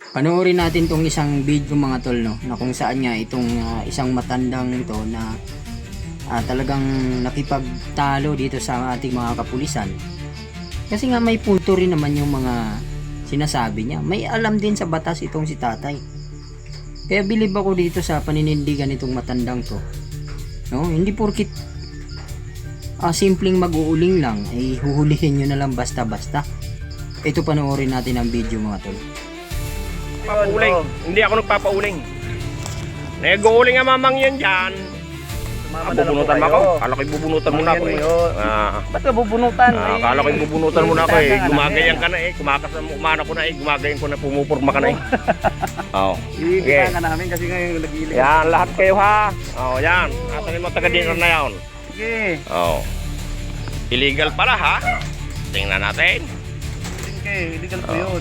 Panoorin natin tong isang video mga tol, no, na kung saan nga itong isang matandang ito na talagang nakipagtalo dito sa ating mga kapulisan. Kasi nga may punto rin naman yung mga sinasabi niya. May alam din sa batas itong si tatay. Kaya bilib ako dito sa paninindigan nitong matandang to. No, hindi porkit simpleng mag-uuling lang ay huhulihin nyo na lang basta-basta. Ito, panoorin natin ang video mga tol. Papauling. Hindi ako nagpapauling. Nag-uuling nga mamang yan dyan. Bubunutan mo ako? Kala ko'y bubunutan mo na ako eh. Ba't ka bubunutan? Kala ko'y bubunutan mo na ako eh. Gumagayan ka na eh. Kumana ko na eh. Gumagayan ko na, pumupurma ka na eh. Oo. Iigitan ka namin kasi ngayon nag-iilig. Yan, lahat kayo ha. Oo, yan. Asan yung taga-dinner na yan? Sige. Oo. Illegal pala ha. Tingnan natin. Sige, illegal po yun.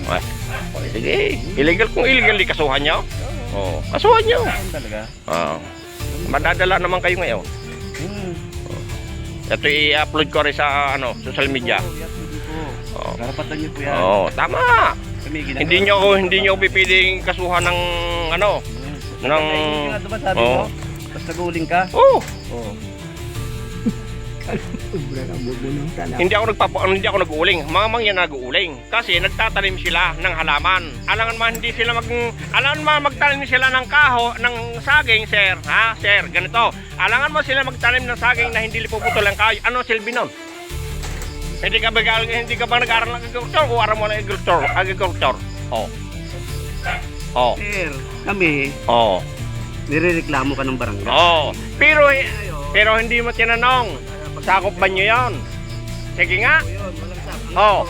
Sige. Illegal kung illegal, di kasuhan nyo? Oo. Kasuhan nyo. Ayun talaga. Oo. Madadala naman kayo ngayon. Ito i-upload ko rin sa social media. Oo. Karapatan niyo po yan. Oo, tama. Hindi nyo pipiling kasuhan ng ng sabi mo? Tapos nag-uuling ka? Oo. Oo. Hindi ako nag-uuling. Mga mangyan nag-uuling kasi nagtatanim sila ng halaman. Alangan man magtanim sila ng ng saging, sir. Ha, sir, ganito. Alangan mo sila magtanim ng saging na hindi lipuputol ang kahoy. Ano silbi nun? Hindi ka ba nag-aaral ng agriculture o aral mo ng agriculture? Oh. Oh. Sir, kami, nirereklamo ka ng barangay. Oh. Pero hindi mo tinanong. Sakop ba nyo yun? Sige nga. Oh.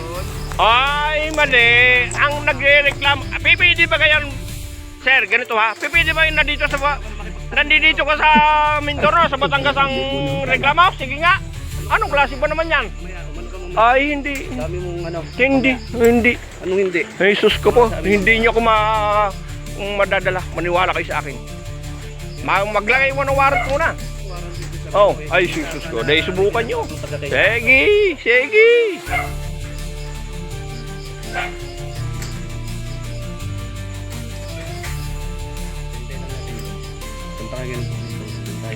Ay, mali. Ang nagre-reklamo. Pipili ba kayo, sir, ganito ha? Pipili ba yun nandito ka sa Mindoro, sa Batangas ang reklamo? Sige nga. Anong klase ba naman yan? Ay, hindi. Dami mong Hindi. Anong hindi? Jesus ko po. Hindi nyo ko madadala. Maniwala kayo sa akin. Maglagay mo ng warrant muna. Oh, ay Jesus ko. Dahil subukan nyo. Sige.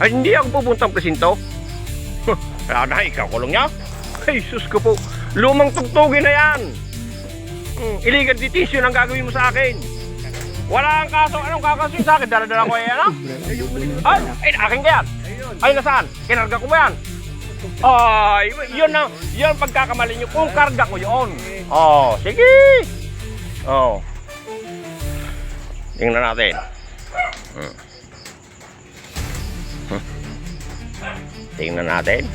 Ay, hindi ako pupuntang presinto. Kaya na, ikaw kulong niya. Ay, Jesus ko po. Lumang tugtugin na yan. Illegal detention ang gagawin mo sa akin. Wala ang kaso. Anong kakasuin sa akin? Dala-dala ko yan, Ay, akin ka yan. Ay, nasaan? Kinarga ko ba yan? Ay, yun pagkakamali nyo. Kung karga ko yun. Oh, sige. Oh. Tingnan natin. Tingnan natin.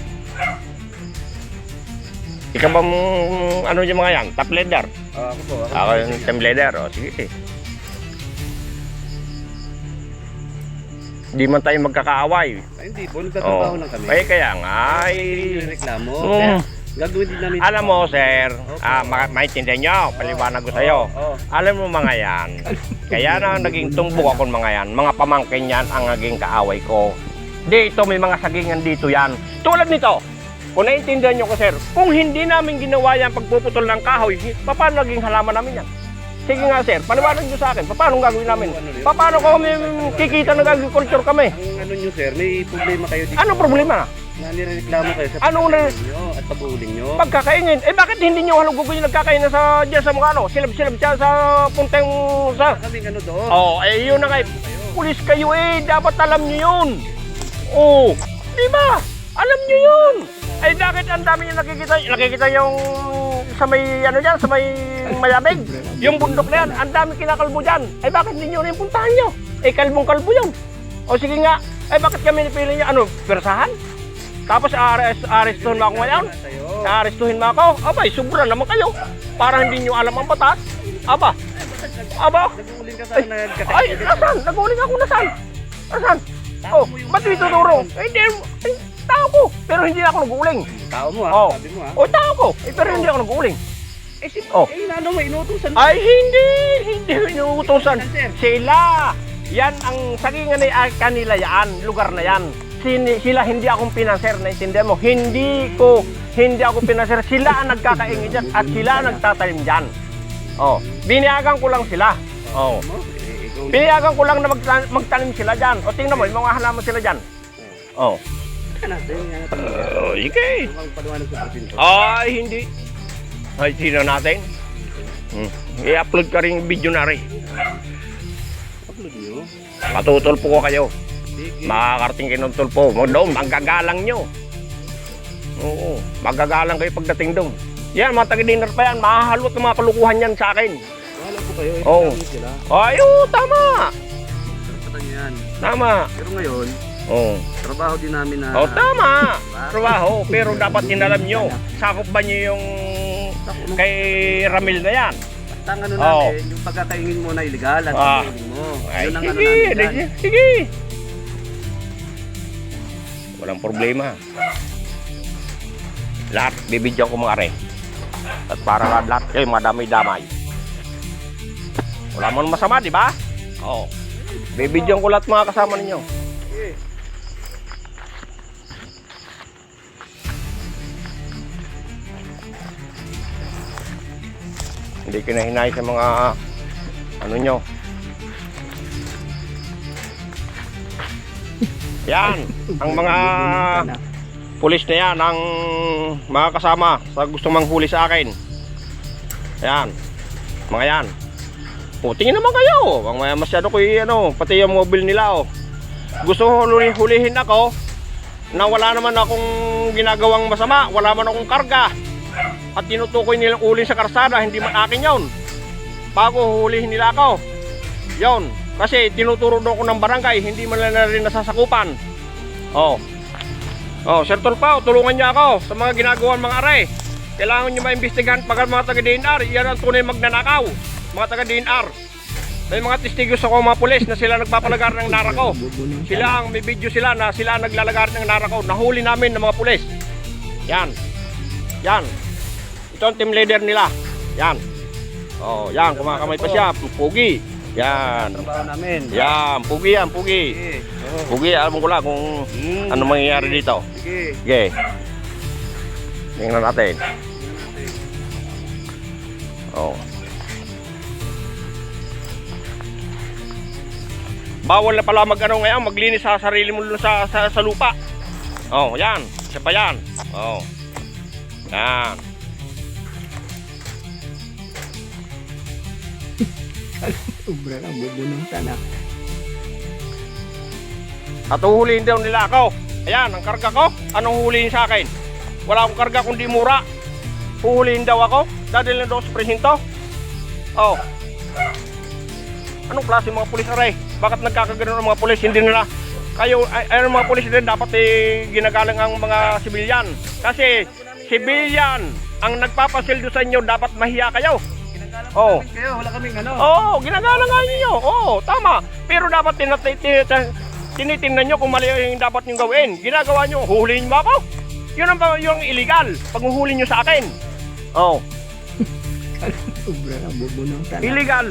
Ikaw ba yung mga yan? Top leader? Ako po. Ako yung team leader. O, sige. Hindi man tayo magkakaaway. Ay, hindi po. Nagtatrabaho lang kami. Ay, kaya nga. Nirereklamo. Kaya gagawin din namin. Alam mo, sir, maintindihan nyo, paliwanag ko sa'yo. Alam mo mga yan, kaya na naging tumbok ako mga yan, mga pamangkin yan ang naging kaaway ko. Dito may mga sagingan dito yan. Tulad nito, kung naiintindihan nyo ko, sir, kung hindi namin ginawa yan pagpuputol ng kahoy, paano naging halaman namin yan? Sige nga, sir, paliwanag nyo sa akin, paano gagawin namin? Paano kami kikita ng agriculture kami? Ang nyo, sir, may problema kayo dito. Anong problema? Na nirereklamo kayo sa pagkakaingin nyo at pag-uuling nyo. Pagkakaingin? Eh bakit hindi nyo halugugoy nagkakain na dyan sa mga silab-silab dyan sa punteng sa... Kaming doon. Oo, yun na kayo. Pulis kayo dapat alam nyo yun. Oo, di ba? Alam nyo yun. Ay bakit ang dami nyo nakikita yung sa may dyan, sa may mayabig. Yung bundok na yan, ang dami kinakalbo dyan. Ay bakit hindi nyo rin puntahan nyo? Kalbong-kalbo yun. O sige nga, bakit kami nipili nyo, persahan? Tapos arestuhin mo ako ngayon? Arestuhin mo ako? Abay, sobra naman kayo. Para hindi nyo alam ang batas. Aba? Nag-uuling ka sa nagkakain. Ay, nasaan? Nag-uuling ako, nasaan? Oh, ba't ituturo? Hindi, tao ko. Pero hindi ako nag-uuling. Tao mo sabi mo Oh, tao ko. Pero hindi ako nag-uuling. Mo, inuutusan mo. Ay, hindi inuutusan. Sila. Yan ang sagingan ni kanila yan, lugar na yan. Sila hindi akong pinanser, naintindihan mo? Hindi ako pinanser. Sila ang nagkakaingin dyan at sila ang nagtatanim dyan. Biniyagan ko lang sila. Oh. Ikaw na. Pinayagan ko lang na magtanim sila dyan. O tingnan mo, yung mga halaman sila dyan. Oh. Natin. Sige. Ang paliwanag sa presinto. Ay, hindi. Ay, sino natin? I-upload ka rin yung video na rin. Upload nyo. Patutulpo ko kayo. Sige. Makakarating kayo ng tulpo. Doon, magagalang nyo. Oo, magagalang kayo pagdating doon. Yan, mga taga-dinner pa yan. Mahahalot ng mga kalukuhan yan sa akin. Wala po kayo. Oo. Sila. Ay, tama. Karapatan nyo yan. Tama. Pero ngayon, Oo. trabaho din namin na... Tama. Trabaho. Pero dapat inalam nyo. Sakop ba nyo yung kay Ramil na yan? Ang ano Oo. namin, yung pagkakaingin mo na illegal at Ah. pagkaingin mo. Ay, Yun ang ano sige. namin dyan. Sige. Walang problema. Lahat, bibidyan ko mga are. At para lahat kayo madamay-damay. Wala mo masama, di ba? Oo. Bibidyan ko lahat mga kasama ninyo. Hindi kinahinay sa mga ano nyo. Yan, ang mga pulis na yan, ang mga kasama sa gusto manghuli sa akin. Yan, mga yan. O, tingin naman kayo. Ang masyado ko pati yung mobile nila, oh. Gusto hulihin ako na wala naman akong ginagawang masama, wala man akong karga. At tinutukoy nilang uli sa karsada, hindi man akin yon. Bago hulihin nila ako. Yon, kasi tinuturo doon ko ng barangay, hindi man na rin nasasakupan. Oh. Oh, Sir Tulpao, tulungan niyo ako sa mga ginagawan mga are. Kailangan niyo maimbestigahan pag mga taga-DNR, yan ang tunay magnanakaw. Mga taga-DNR. May mga testigos ako mga pulis na sila nagpapalagar ng narako. Sila ang may video sila na sila naglalagar ng narako. Nahuli namin ng mga pulis. Yan. Yan. Ito ang team leader nila. Yan. Oh, yan, kumakamay pa siya, pugi. Yan. Trabaho namin. Yan, pugi yan, pugi. Sige. Pugi, alam ko lang kung ano mangyayari dito. Sige. Sige. Tingnan natin. Oh. Bawal na pala ngayon, maglinis sa sarili mo sa lupa. Oh, yan. Isa pa yan. Oh. Yan. Ubra na, bubunong tanak. At uhulihin daw nila ako. Ayan, ang karga ko. Anong hulihin sa akin? Wala akong karga kundi mura. Uhulihin daw ako. Dadalhin daw sa presinto. Oh. Anong klase mga pulis aray? Bakit nagkakaganoon ang mga pulis? Hindi nila kayo, ay mga pulis din dapat ginagalang ang mga sibilyan. Kasi sibilyan ang nagpapasildo sa inyo, dapat mahiya kayo. Oh. Kayo, wala kaming ano. Oo, ginagalang nga ninyo. Oo, tama. Pero dapat tinitingnan nyo kung mali yung dapat nyo gawin. Ginagawa nyo, huhulihin mo ako. Yun ang yung illegal. Pag huhuli nyo sa akin. Oo, Ubra na, bubunong tanak. illegal.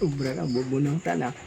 Ubra na, bubunong tanak.